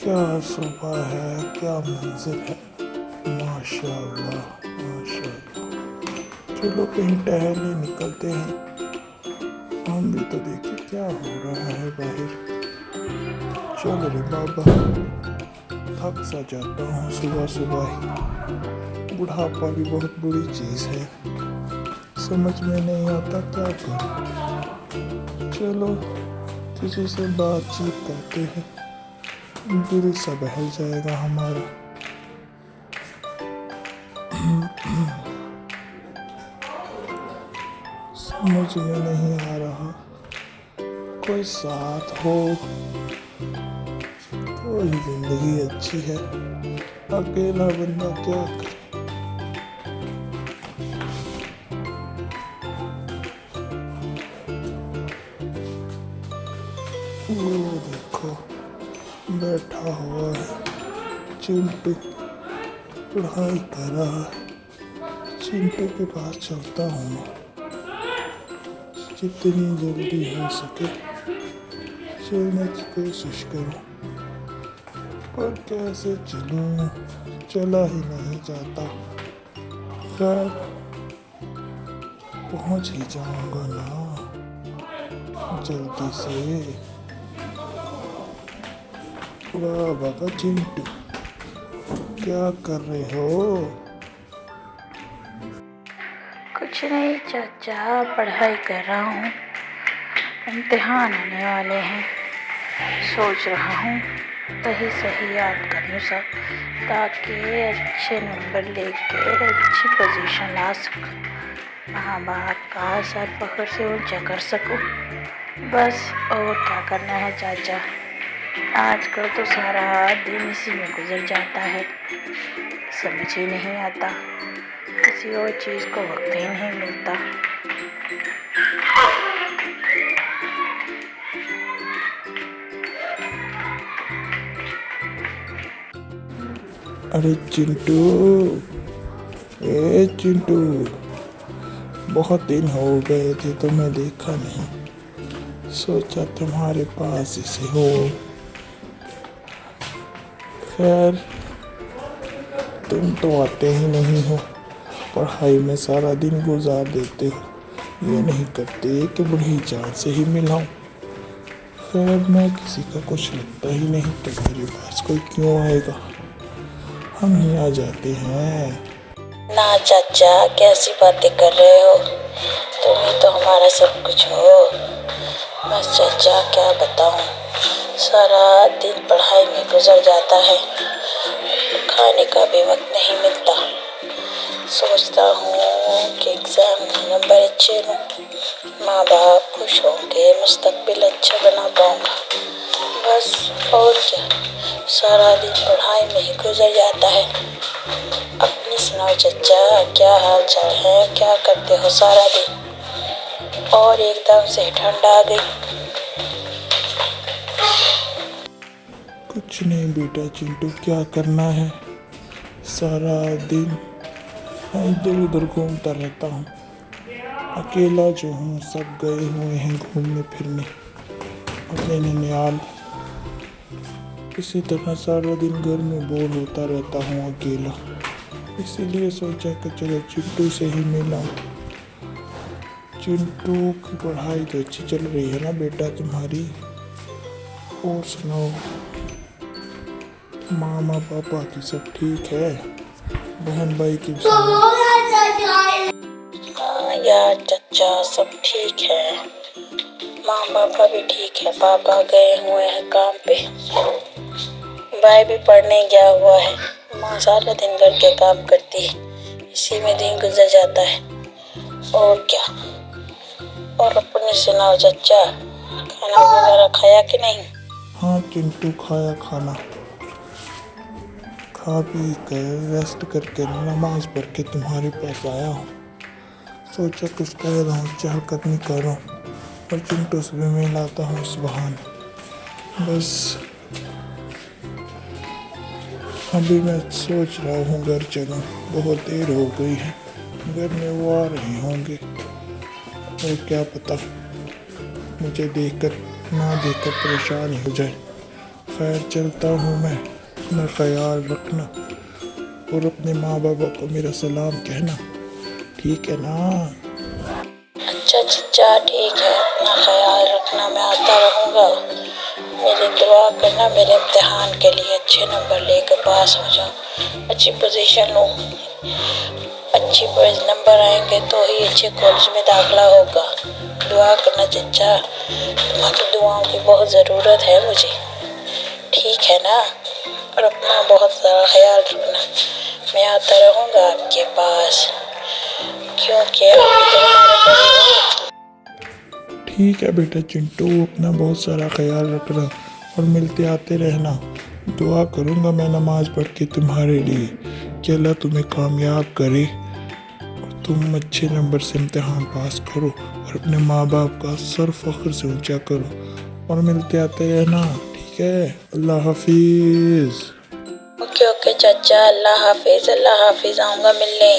क्या सुबह है, क्या मंजिल है। माशाल्लाह माशाल्लाह। चलो कहीं टहलने निकलते हैं। हम भी तो देखें क्या हो रहा है बाहर। चलो रे बाबा, थक सा जाता हूँ सुबह सुबह ही। बुढ़ापा भी बहुत बुरी चीज़ है, समझ में नहीं आता क्या करूँ। चलो किसी से बातचीत करते हैं, दिल सा बहल जाएगा हमारा। समझ में नहीं आ रहा, कोई साथ हो तो ही जिंदगी अच्छी है। अकेला बंदा क्या करे। वो देखो बैठा हुआ है चिंटू, पढ़ाई कर रहा है। चिंटू के पास चलता हूँ मैं, जितनी जल्दी हो सके चलने की कोशिश करूँ, पर कैसे चलूँ, चला ही नहीं जाता। खैर पहुँच ही जाऊँगा ना जल्दी से। वाह बाबा चिंटू, क्या कर रहे हो? कुछ नहीं चाचा, पढ़ाई कर रहा हूँ। इम्तिहान आने वाले हैं, सोच रहा हूँ सही सही याद करूँ सब, ताकि अच्छे नंबर लेके अच्छी पोजीशन ला सकूँ, माँ बाप का सर फख्र से ऊंचा कर सकूँ। बस और क्या करना है चाचा, आजकल तो सारा दिन इसी में गुजर जाता है। समझ ही नहीं आता, किसी और चीज़ को वक्त ही नहीं मिलता। अरे चिंटू, ए चिंटू, बहुत दिन हो गए थे तुम्हें देखा नहीं, सोचा तुम्हारे पास इसे हो। खैर तुम तो आते ही नहीं हो, पढ़ाई में सारा दिन गुजार देते हो, ये नहीं करते कि बुढ़ी जान से ही मिलाऊं। खैर मैं किसी का कुछ लगता ही नहीं, तो मेरे पास कोई क्यों आएगा, हम ही आ जाते हैं। ना चाचा, कैसी बातें कर रहे हो, तुम ही तो हमारा सब कुछ हो। बस चाचा क्या बताऊं, सारा दिन पढ़ाई में गुजर जाता है, खाने का भी वक्त नहीं मिलता। सोचता हूँ कि एग्ज़ाम में नंबर अच्छे लूँ, माँ बाप खुश होंगे, मुस्तकबिल अच्छा बना पाऊँगा। बस और क्या, सारा दिन पढ़ाई में ही गुजर जाता है। अपनी सुनाओ चचा, क्या हाल चाल है, क्या करते हो सारा दिन? और एकदम से ठंड आ गई। कुछ नहीं बेटा चिंटू, क्या करना है, सारा दिन इधर उधर घूमता रहता हूँ। अकेला जो हूँ, सब गए हुए हैं घूमने फिरने अपने ननिहाल। इसी तरह सारा दिन घर में बोर होता रहता हूँ अकेला, इसीलिए सोचा कि चलो चिंटू से ही मिला। चिंटू की पढ़ाई तो अच्छी चल रही है ना बेटा तुम्हारी? और सुनाओ, मामा पापा की सब ठीक है? बहन भाई की हाँ यार चचा, सब ठीक है, माँ पापा भी ठीक है। पापा गए हुए हैं काम पे, भाई भी पढ़ने गया हुआ है। माँ सारा दिन घर के काम करती है, इसी में दिन गुजर जाता है। और क्या, और अपने सुनाओ चचा, खाना वगैरह खाया कि नहीं? हाँ चिंटू, खाया खाना, खा पी कर रेस्ट करके नमाज पढ़ के तुम्हारे पास आया हूँ। सोचा कुछ कह रहा हूँ, चहलकदमी कर रहा हूँ और चिंटू से भी मिलाता हूँ इस बहाने। बस अभी मैं सोच रहा हूँ घर चलूँ, बहुत देर हो गई है, घर में वो आ रहे होंगे और क्या पता मुझे देखकर ना देखकर परेशान हो जाए। खैर चलता हूँ मैं, अपना ख्याल रखना और अपने माँ बाबा को मेरा सलाम कहना, ठीक है ना? अच्छा चचा ठीक है, अपना ख्याल रखना, मैं आता रहूँगा। मेरी दुआ करना मेरे इम्तिहान के लिए अच्छे नंबर लेकर पास हो जाऊँ, अच्छी पोजीशन लूँ। अच्छी नंबर आएंगे तो ही अच्छे कॉलेज में दाखिला होगा। दुआ करना चचा, तुम्हारी दुआओं की बहुत ज़रूरत है मुझे, ठीक है ना? और अपना बहुत सारा ख्याल रखना, मैं आता रहूँगा आपके पास, क्योंकि अभी तो हमारे बड़े हो। ठीक है बेटा चिंटू, अपना बहुत सारा ख्याल रखना और मिलते आते रहना। दुआ करूँगा मैं नमाज पढ़ के तुम्हारे लिए कि अल्लाह तुम्हें कामयाब करे और तुम अच्छे नंबर से इम्तिहान पास करो और अपने माँ बाप का सर फख्र से ऊंचा करो और मिलते आते रहना, ठीक है? अल्लाह हाफिज़। ओके ओके चाचा, अल्लाह हाफिज़, अल्लाह हाफिज़, आऊँगा मिलने।